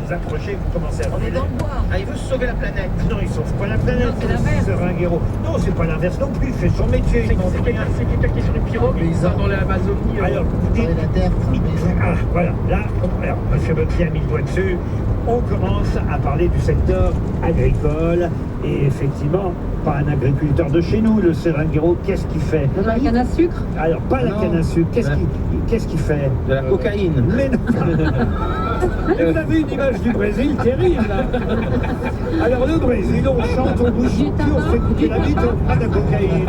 vous approchez, vous commencez à... On est dans le bois. Ah, il veut sauver la planète. Non, il sauve pas la planète, Non, c'est l'inverse. Seringuero. Non, c'est pas l'inverse non plus, il fait son métier. C'est quelqu'un qui est sur une pirogue dans l'Amazonie. Alors, vous dites... la terre, Ah, voilà, là, alors, monsieur Bottier a mis le doigt dessus. On commence à parler du secteur agricole. Et effectivement, pas un agriculteur de chez nous, le Seringuero, qu'est-ce qu'il fait? De la canne à sucre. Alors, pas la canne à sucre, qu'est-ce qu'il fait? De la cocaïne. Mais non. Et vous avez une image du Brésil terrible, là. Alors, le Brésil, on chante, on bouge son cul, on se fait couper la bite, on prend de la cocaïne.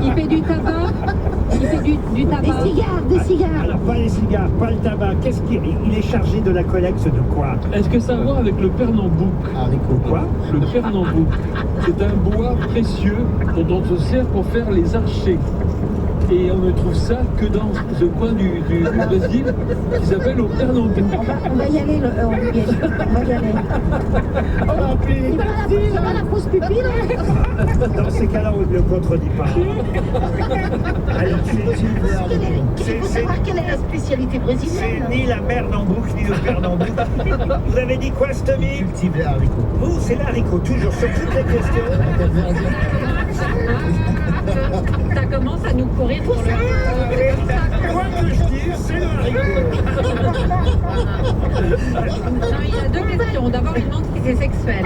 Il fait du tabac. Il fait du tabac. Des cigares. Alors, pas les cigares, pas le tabac. Qu'est-ce qu'il il est chargé de la collecte de quoi? Est-ce que ça a à voir avec le Pernambouc? Haricots. Quoi? Le Pernambouc, c'est un bois précieux dont on se sert pour faire les archers. Et on ne trouve ça que dans ce coin du Brésil qui s'appelle au Pernambouc. On va y aller, Olivier. On va y aller. On va appeler les taxis, C'est pas la fausse pupille, là? Dans ces cas-là, on ne le contredit pas. Alors, Quelle est la spécialité c'est brésilienne? ni la merde en boucle, ni le Pernambouc. Vous avez dit quoi, Stomy? Cultive les haricots. Vous, c'est l'haricot, toujours sur toutes les questions. Ça commence à nous courir pour le... Quoi que je dise, c'est le haricot. Non, il y a deux questions. D'abord, il demande si c'est sexuel.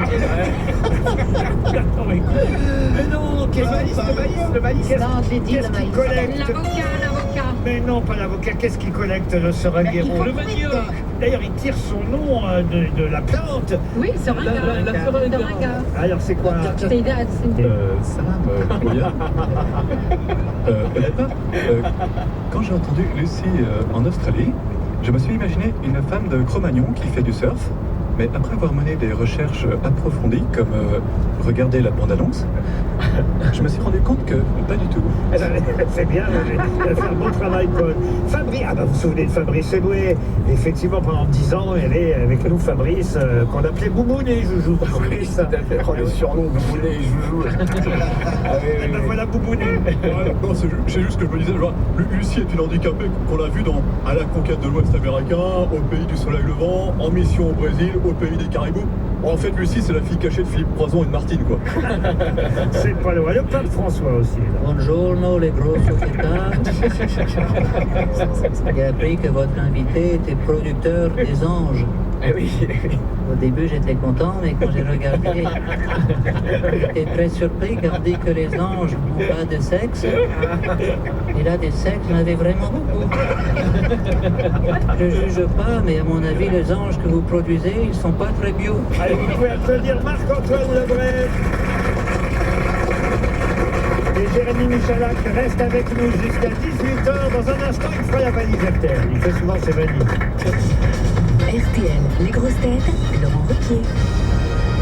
Mais non, Le maïs. Non, j'ai dit qu'est-ce le qu'il maïs. collecte? L'avocat. Mais non, pas l'avocat. Qu'est-ce qu'il collecte, le Seringuero? Le manioc. D'ailleurs, il tire son nom de la plante. Oui, seringa. La seringa. Alors, c'est quoi? C'est une... Salam, Koya. Honnêtement, quand j'ai entendu Lucie en Australie, je me suis imaginé une femme de Cro-Magnon qui fait du surf, mais après avoir mené des recherches approfondies, comme regarder la bande-annonce, je me suis rendu compte que pas du tout. C'est bien, vous avez fait un bon travail, Paul. Fabrice, ah bah vous vous souvenez de Fabrice Eboué? Effectivement, pendant 10 ans, il y avait avec nous Fabrice, qu'on appelait Boubounet Joujou. Fabrice. Oh, les surnoms, Boubounet et Joujou. Et ben voilà Boubounet. Non, c'est juste que je me disais, genre, Lucie est une handicapée qu'on l'a vue dans À la conquête de l'Ouest américain, au pays du soleil levant, en mission au Brésil, au pays des caribous. En fait, Lucie, c'est la fille cachée de Philippe Croison et de Martine, quoi. C'est pas loin. Le pape François aussi. Là. Buongiorno, les gros sociétés. J'ai appris que votre invité était producteur des anges. Eh oui. Au début, j'étais content, mais quand j'ai regardé, j'étais très surpris car on dit que les anges n'ont pas de sexe. Et là, des sexes, il y en avait vraiment beaucoup. Je ne juge pas, mais à mon avis, les anges que vous produisez, ils sont pas très bio. Allez, vous pouvez applaudir Marc-Antoine Lebret. Et Jérémy Michalak reste avec nous jusqu'à 18h. Dans un instant, il fera la valise RTL. Il fait souvent ses valises. RTL, les grosses têtes, Laurent Ruquier.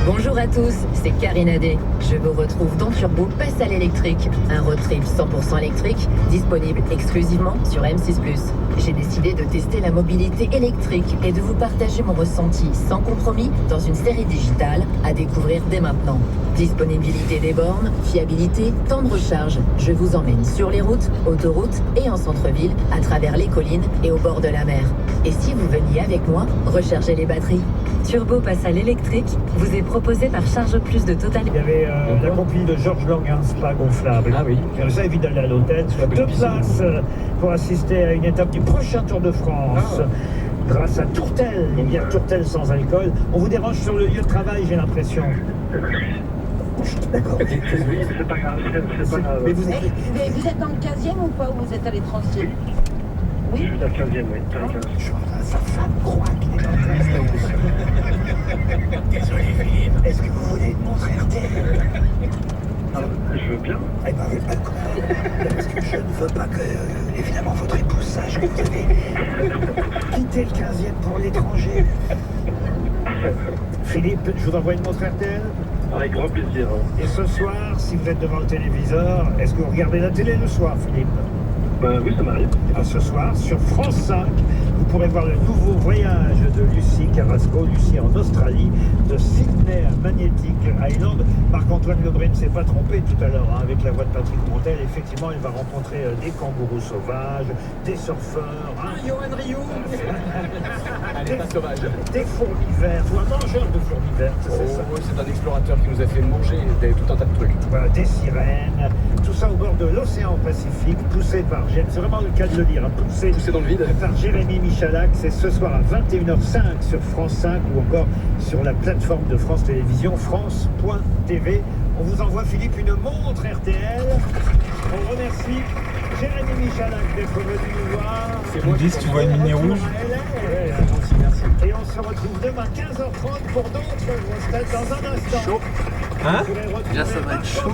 Bonjour à tous, c'est Karine Adé. Je vous retrouve dans Turbo Passe à l'électrique, un road trip 100% électrique, disponible exclusivement sur M6+. J'ai décidé de tester la mobilité électrique et de vous partager mon ressenti sans compromis dans une série digitale à découvrir dès maintenant. Disponibilité des bornes, fiabilité, temps de recharge. Je vous emmène sur les routes, autoroutes et en centre-ville, à travers les collines et au bord de la mer. Et si vous veniez avec moi, recharger les batteries. Turbo Passe à l'électrique vous est proposé par Charge Plus de Total. Il y avait la compagnie de Georges Lang, un spa gonflable. Ah oui. Ça évite d'aller à l'hôtel. Deux places pour assister à une étape du prochain Tour de France. Grâce à Tourtel, les bières Tourtel sans alcool. On vous dérange sur le lieu de travail, j'ai l'impression. D'accord. Oui, c'est pas grave, c'est pas grave. Mais vous Mais vous êtes dans le 15e ou pas? Ou vous êtes à l'étranger? Je suis dans le 15e, oui. Dans le 15e. sa femme croit qu'il est dans le 13. Désolé, Philippe. Est-ce que vous voulez une montre RTL? Je veux bien. Eh ben, vous pas parce que je ne veux pas que, évidemment, votre épouse sache que vous avez quitté le 15e pour l'étranger. Philippe, je vous envoie une montre RTL. Avec grand plaisir. Et ce soir, si vous êtes devant le téléviseur, est-ce que vous regardez la télé le soir, Philippe? Oui, ça m'arrive. Ce soir, sur France 5, vous pourrez voir le nouveau voyage de Lucie Carrasco, Lucie en Australie, de Sydney à Magnetic Island. Marc-Antoine Lebré ne s'est pas trompé tout à l'heure hein, avec la voix de Patrick Montel. Effectivement, il va rencontrer des kangourous sauvages, des surfeurs, Johan Rio. des, des fourmis vertes, ou un mangeur de fourmis vertes, c'est ça. C'est un explorateur qui nous a fait manger tout un tas de trucs. Voilà, des sirènes, tout ça au bord de l'océan Pacifique, poussé par, c'est vraiment le cas de le dire, hein, poussé dans le vide. Par Jérémy Michalak. C'est ce soir à 21h05 sur France 5 ou encore sur la plateforme de France Télévisions, France.tv. On vous envoie, Philippe, une montre RTL. On remercie Jérémy Michalak d'être venu nous voir. Ils me disent, tu vois une ligne rouge. Merci. Et on se retrouve demain 15h30 pour d'autres grosses têtes dans un instant. Chaud. Hein? Là, ça va être chaud.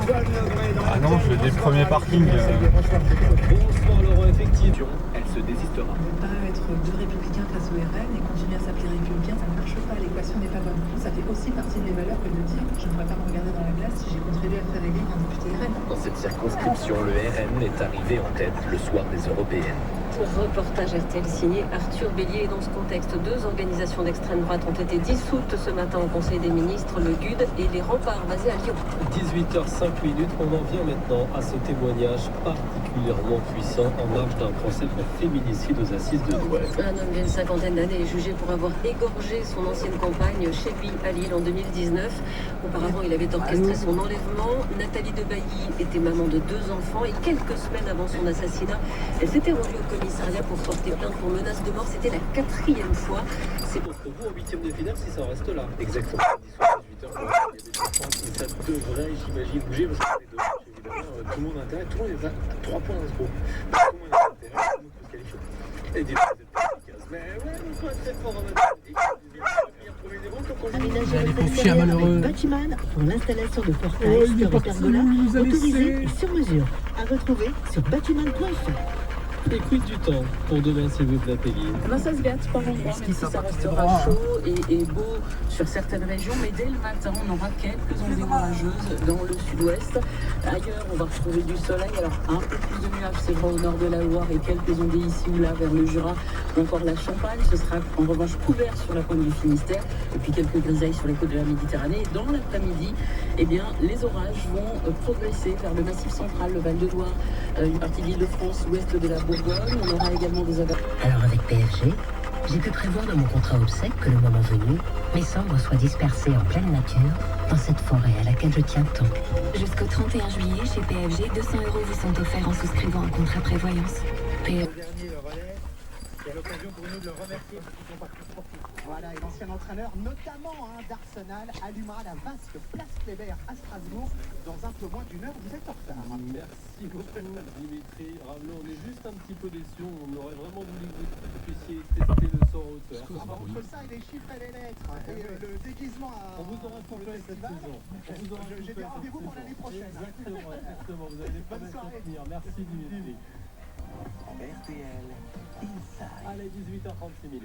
Ah non, je vais des premiers parkings. Bonsoir Laurent, effectivement, elle se désistera. On ne peut pas être deux républicains face au RN et continuer à s'appeler républicain, ça ne marche pas, l'équation n'est pas bonne. Ça fait aussi partie de mes valeurs que de dire que je ne pourrais pas me regarder dans la glace si j'ai contribué à faire élire un député RN. Dans cette circonscription, le RN est arrivé en tête le soir des européennes. Reportage RTL signé Arthur Bélier. Et dans ce contexte, deux organisations d'extrême droite ont été dissoutes ce matin au Conseil des ministres, le GUD et les Remparts basés à Lyon. 18h05, on en vient maintenant à ce témoignage particulièrement puissant en marge d'un procès pour féminicide aux assises de Douai. Un homme d'une cinquantaine d'années est jugé pour avoir égorgé son ancienne compagne chez lui à Lille en 2019. Auparavant, il avait orchestré son enlèvement. Nathalie Debailly était maman de 2 enfants et quelques semaines avant son assassinat, elle s'était rendue au commissariat pour porter plainte pour menace de mort. C'était la 4e fois. C'est pour vous en 8e de finale si ça en reste là. Exactement. 18h, ça devrait, j'imagine, bouger parce que les deux matchs, évidemment, tout le monde a intérêt. Tout le monde est à 3 points dans ce groupe. Tout le monde a intérêt, tout le monde peut se qualifier. Et des fois, c'est pas efficace. Mais ouais, on peut être très fort en Aménager le extérieur avec Batman pour l'installation de portails sur pergola autorisé et sur mesure. À retrouver sur batman.fr. Et quid du temps pour demain, s'il vous plaît, Peggy? Ça se gâte par endroits, même si ça restera chaud et beau sur certaines régions. Mais dès le matin, on aura quelques ondées orageuses dans le sud-ouest. Ailleurs, on va retrouver du soleil. Alors, un peu plus de nuages, c'est vrai, au nord de la Loire et quelques ondées ici ou là vers le Jura ou encore la Champagne. Ce sera en revanche couvert sur la pointe du Finistère et puis quelques grisailles sur les côtes de la Méditerranée. Et dans l'après-midi, eh bien, les orages vont progresser vers le Massif central, le Val-de-Loire, une partie de l'Île-de-France, l'ouest de la Bourgogne. On aura également des averses. Alors avec PFG, j'ai pu prévoir dans mon contrat obsèque que le moment venu, mes cendres soient dispersées en pleine nature dans cette forêt à laquelle je tiens tant. Jusqu'au 31 juillet, chez PFG, 200 € vous sont offerts en souscrivant un contrat prévoyance. Le dernier, le relais, c'est l'occasion pour nous de le remercier pour son parcours sportif. Voilà, et l'ancien entraîneur, notamment d'Arsenal, allumera la vasque Place Kléber à Strasbourg dans un peu moins d'une heure. Vous êtes en retard. Merci beaucoup, Dimitri. Ramelot, on est juste un petit peu déçus. On aurait vraiment voulu que vous puissiez tester le son en hauteur. Entre ça et les chiffres et les lettres, et le déguisement à... On vous aura complet cette saison. J'ai des rendez-vous pour l'année prochaine. Exactement, vous allez pas se tenir. Merci, Dimitri. RTL Inside. Allez, 18h36.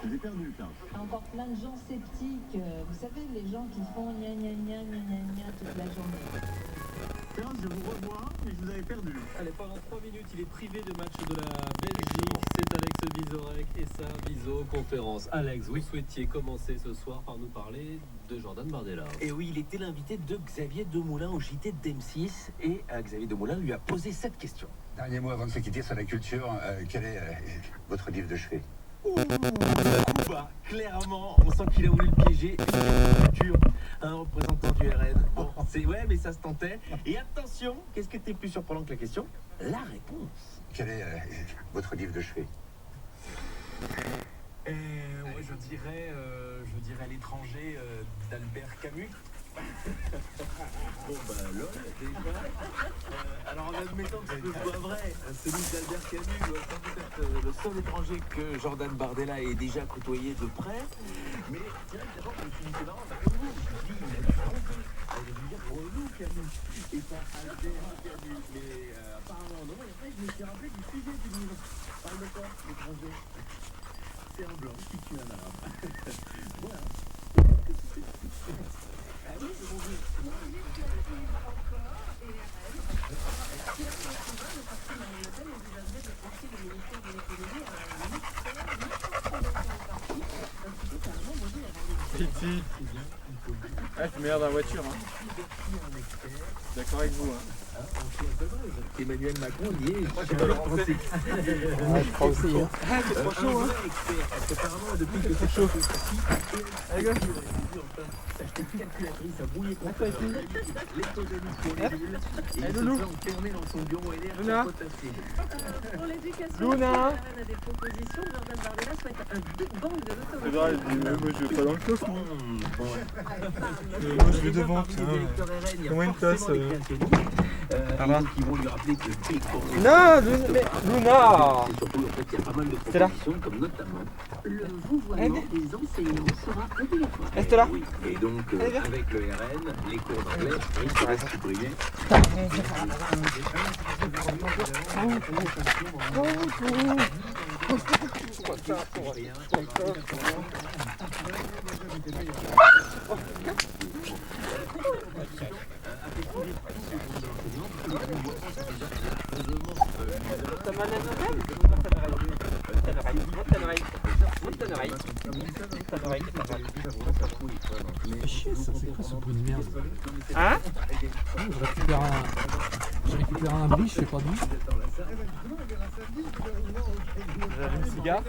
J'ai perdu le temps. Encore plein de gens sceptiques. Vous savez, les gens qui font gna gna gna gna gna gna toute la journée. Je vous revois, mais je vous avais perdu. Allez, pendant 3 minutes, il est privé de match de la Belgique. C'est Alex Vizorek et sa visioconférence. Alex, vous souhaitiez commencer ce soir par nous parler de Jordan Bardella. Et oui, il était l'invité de Xavier Demoulin au JT d'M6 et Xavier Demoulin lui a posé cette question. Dernier mot avant de se quitter sur la culture, quel est votre livre de chevet? Bah, clairement, on sent qu'il a voulu le piéger. Culture, un représentant du RN. Bon, c'est ouais, mais ça se tentait. Et attention, qu'est-ce qui était plus surprenant que la question? La réponse. Quel est votre livre de chevet? Ouais, je dirais L'étranger d'Albert Camus. Bon bah lol déjà. Alors en admettant que ce soit vrai, celui d'Albert Camus doit sans doute être le seul étranger que Jordan Bardella ait déjà côtoyé de près. Mais c'est vrai que d'abord je me suis dit c'est marrant, comme vous, je me suis dit il a dû tromper. Il a dû dire Renaud Camus et pas Albert Camus. Mais apparemment non, et après je me suis rappelé du sujet du livre. Parle de quoi, l'étranger? C'est un blanc qui tue un arabe. Voilà. Ici. Ah, c'est meilleur dans la voiture. Hein. D'accord avec vous. Hein. Emmanuel Macron y est. Je crois qu'il doit le rentrer. Je crois aussi. Hein. Ah, c'est trop chaud. Hein. Apparemment, depuis que c'est chaud. Allez, gars. S'acheter une calculatrice à brouiller complètement l'économie pour les bulles et il se fait enfermer dans son bureau et l'air Luna. Pour l'éducation, Luna. Jordan a des propositions. Jordan Bardella souhaite un Big Bang de l'automobile. Moi je vais pas dans le coffre. Moi je vais devant. Comment une place Ils vont lui rappeler que Non, Luna. surtout en fait il y a pas mal de C'est là. propositions comme notamment Le vouvoiement des enseignants sera obligatoire. Reste là. oui. Et donc avec le RN, les cours d'anglais risquent d'être supprimés. C'est quoi ce bruit de merde? Hein? Je récupère un bris, je sais pas d'où. J'avais une cigare.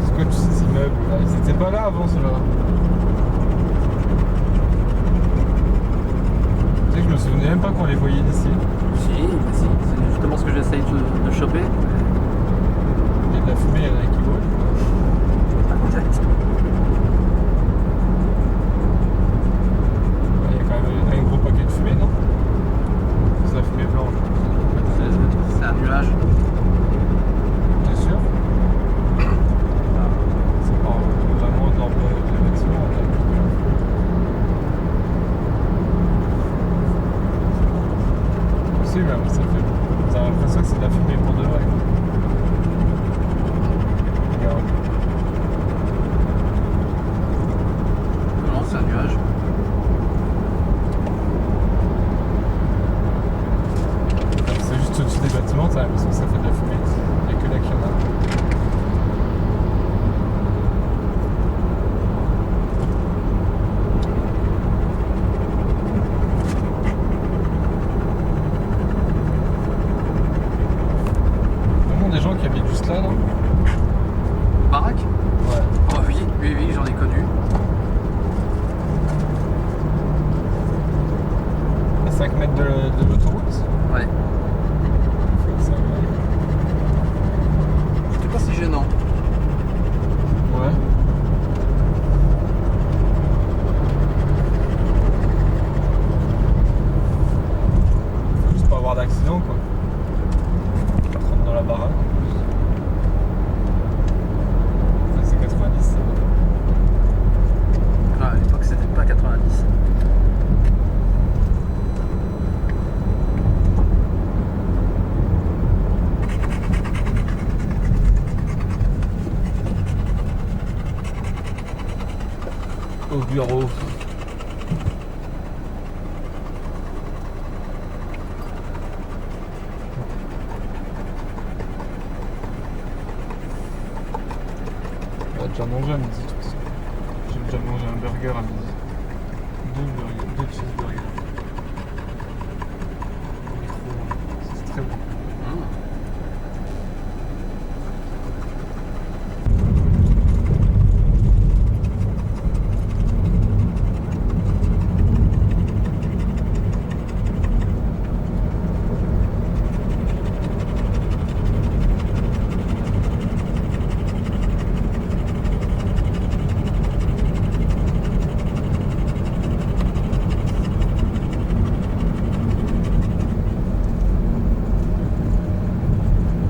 C'est quoi tous ces immeubles là? Ils étaient pas là avant ceux-là. Tu sais que je me souvenais même pas qu'on les voyait d'ici. Si, c'est justement ce que j'essaye de choper. Il y a de la fumée, il y en a qui volent. Il y a quand même un gros paquet de fumée, non? C'est la fumée blanche. C'est un nuage. Bien sûr. C'est pas vraiment dans le bâtiment. Si, mais ça fait. Ça a l'impression que c'est de la fumée pour de vrai. Regarde. Non, c'est un nuage. C'est juste au-dessus des bâtiments, t'as l'impression que ça fait de la fumée. Il n'y a que là qu'il y en a. Vraiment des gens qui habitent juste là, non? Baraque? Ouais. Oh oui, j'en ai connu. À 5 mètres de l'autoroute? Ouais. C'était pas si gênant. Ouais. Faut juste pas avoir d'accident quoi. Pas trop dans la baraque en plus. Ça, c'est 90 ça. Ah, à l'époque c'était pas 90. Au bureau. On a déjà mangé à midi de toute façon. J'ai déjà mangé un burger à midi. Deux cheeseburgers. C'est très bon.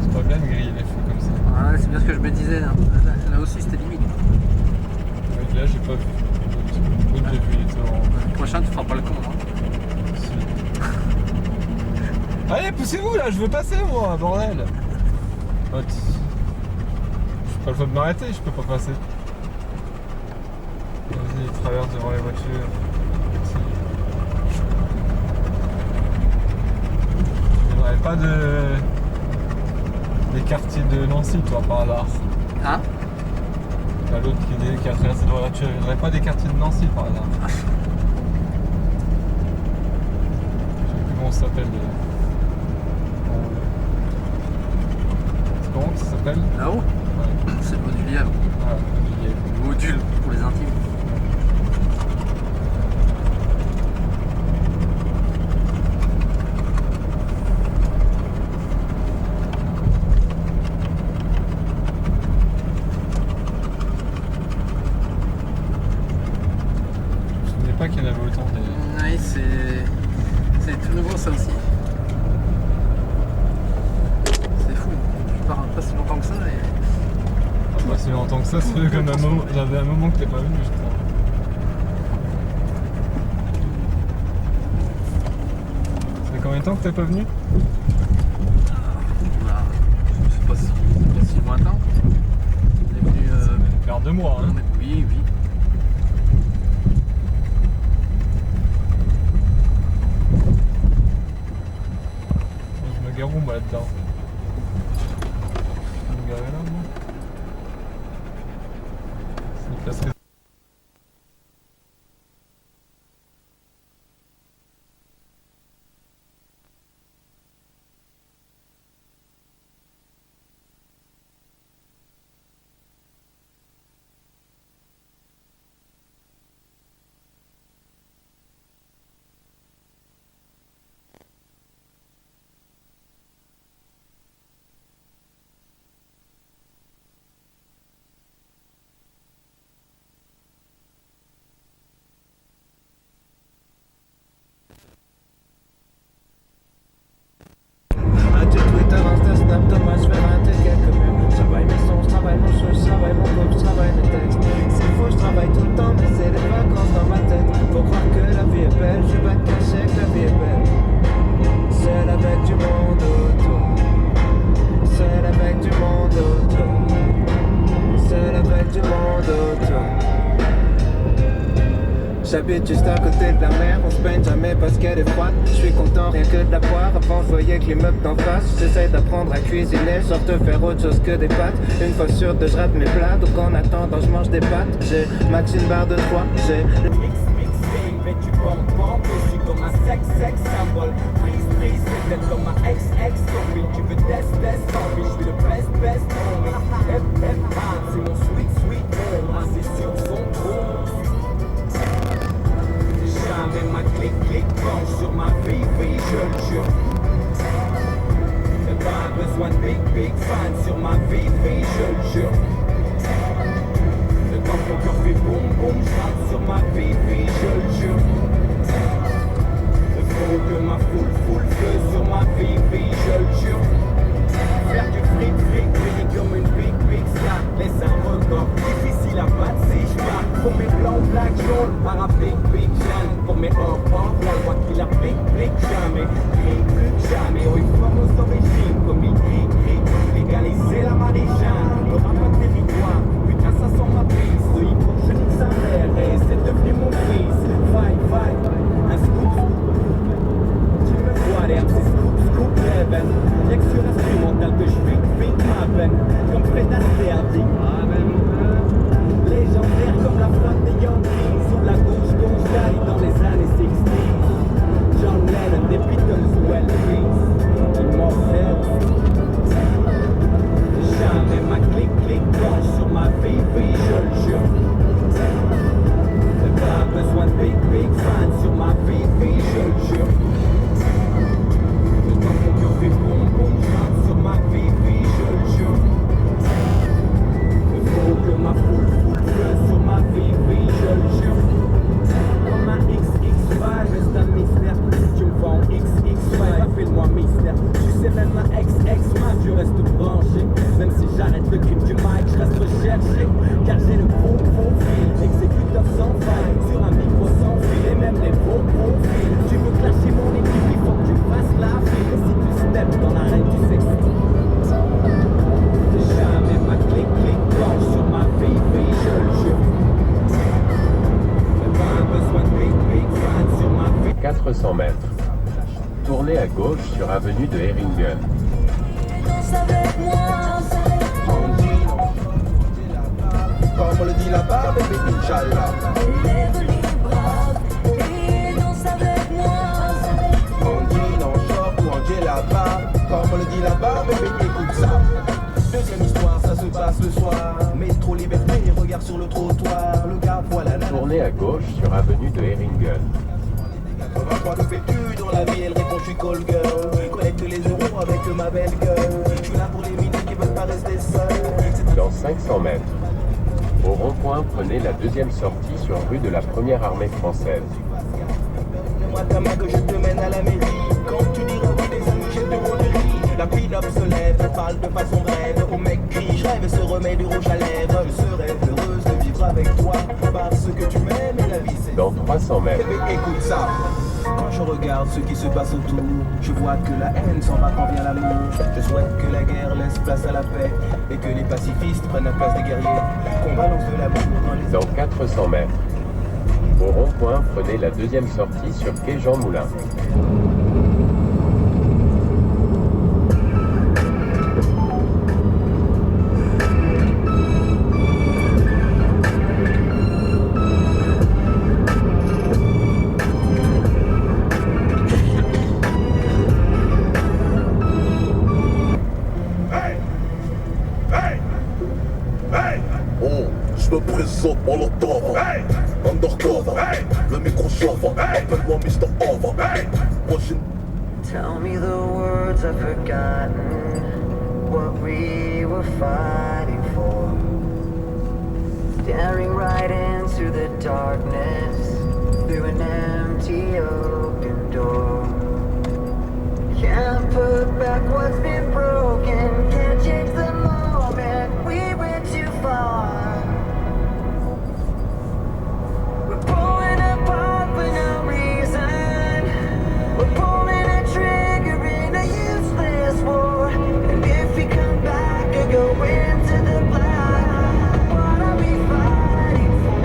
C'est pas bien de griller les feux comme ça. Ouais, c'est bien ce que je me disais. Là aussi c'était limite. Ouais, là j'ai pas vu. L'autre j'ai vu, il était en... Le prochain tu feras pas le con. Hein. Allez, poussez-vous là, je veux passer moi, bordel. Oh, je Pas le faute de m'arrêter, je peux pas passer. Vas-y, il traverse devant les voitures. Il n'y aurait pas des quartiers de Nancy, toi, par hasard. Hein? L'autre qui a traversé devant la voiture, il n'y aurait pas des quartiers de Nancy, par hasard. Je sais plus comment ça s'appelle. C'est comment que ça s'appelle? Là-haut? Ouais. C'est le modulier. Ouais, module pour les intimes. Pas qu'il y en avait autant des... Oui, c'est tout nouveau ça aussi. C'est fou, je pars pas si longtemps que ça et... Pas si longtemps que ça, c'est comme un moment... J'avais un moment que t'es pas venu, je crois. Ça fait combien de temps que t'es pas venu? C'est pas si lointain. On est venu... vers 2 mois, hein? Oui. Je me gare où moi là-dedans? Je vais me garer là moi? C'est une place J'habite juste à côté de la mer, on se baigne jamais parce qu'elle est froide. Je suis content rien que de la boire, avant je voyais que l'immeuble d'en face. J'essaie d'apprendre à cuisiner, genre de faire autre chose que des pâtes. Une fois sur deux je rate mes plats, donc en attendant je mange des pâtes. J'ai max une barre de 3, j'ai le mix, mais tu portes pas, je suis comme un sex symbole. Please, c'est peut-être comme un ex, homie. Tu veux test, homie, je suis le best, homie. FFA, c'est mon sweet home, c'est sur son trône. Jamais ma clique penche sur ma vie, je le jure. J'ai pas besoin de big fan sur ma vie, je le jure. Le temps mon cœur fait boum, je rate sur ma vie, je le jure. Il faut que ma foule feu sur ma vie, je le jure. Faire du fric, payer comme une big star. Laisse un record, difficile à battre si je pars. Pour mes blancs, black, jaune, para big Jeanne. Pour mes hors, la loi qui la big jamais. Plus que jamais, oh il faut nos origines. Comme il crie, légaliser la maréjane. Le rap un territoire, putain ça sent ma prise. Ce hip-hop, je nique sa mère et c'est devenu mon fils. Fight, un scoop. Tu me vois, les MC scoop, level. sur avenue de Heringen. Comme on le dit là-bas, bébé, Inch'Allah. On dit non, shop ou on dit là-bas. Comme on le dit là-bas, bébé, écoute ça. Deuxième histoire, ça se passe le soir. Métro Liberté, regarde sur le trottoir. Le gars, voilà la... Tournez à gauche sur avenue de Heringen. 83, que fais-tu dans la vie? Elle répond, je suis call girl. Collecte les euros avec ma belle gueule. Je suis là pour les minutes qui veulent pas rester seuls. Dans 500 mètres. Au rond-point, prenez la deuxième sortie sur rue de la Première Armée française. Moi ta main que je te mène à la mairie. Quand tu diras oui, des amis, j'ai de rôderie. La pin-up se lève, parle de façon brève. Au mec crie, je rêve et se remet du rouge à lèvres. Je serais heureuse de vivre avec toi. Parce que tu m'aimes et la vie c'est... Dans 300 mètres. Bébé, écoute ça. Quand je regarde ce qui se passe autour, je vois que la haine s'en va quand vient l'amour. Je souhaite que la guerre laisse place à la paix et que les pacifistes prennent la place des guerriers. Qu'on balance de l'amour dans les... Dans 400 mètres. Au rond-point, prenez la deuxième sortie sur quai Jean Moulin. Je me présente en l'entendant. Undercover, le micro chauffant. Appelle-moi Mr. Over. Moi j'ai... Tell me the words I've forgotten, what we were fighting for. Staring right into the darkness, through an empty open door. Can't put back what's been broken, can't change the moment, we went too far. We're pulling apart for no reason, we're pulling a trigger in a useless war. And if we come back and go into the black, what are we fighting for?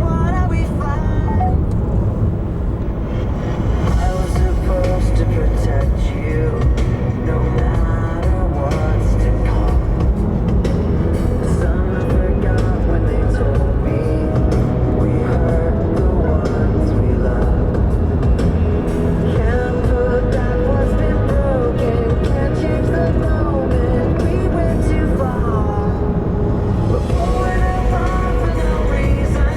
What are we fighting? I was supposed to protect you, no matter what's to come. Some forgot when they told me we hurt the ones we love. Can't put back what's been broken, can't change the moment, we went too far. We're pulling apart for no reason.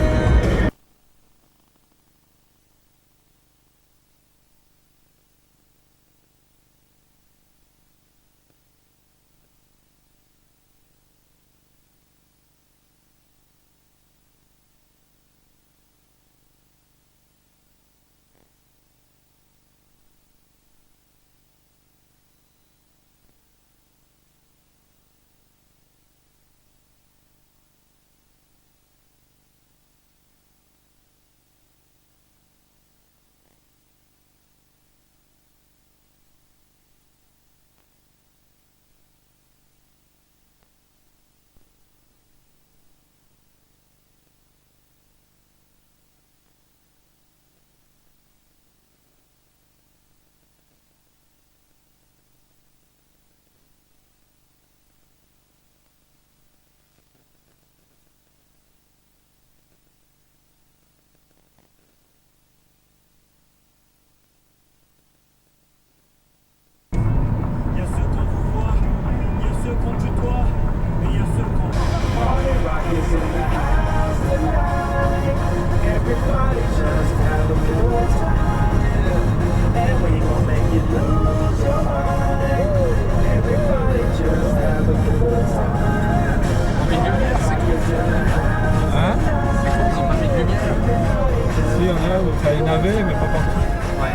Il y a ceux qu'on vous voit, il y a ceux qu'on tutoie, et il y a ceux qu'on... Everybody just have a good time, and we gon' make you lose your mind. Everybody just have a good time. Hein? Ils ont pas mis de lumière. Si, il y en a, ça y en avait, mais pas partout. Ouais.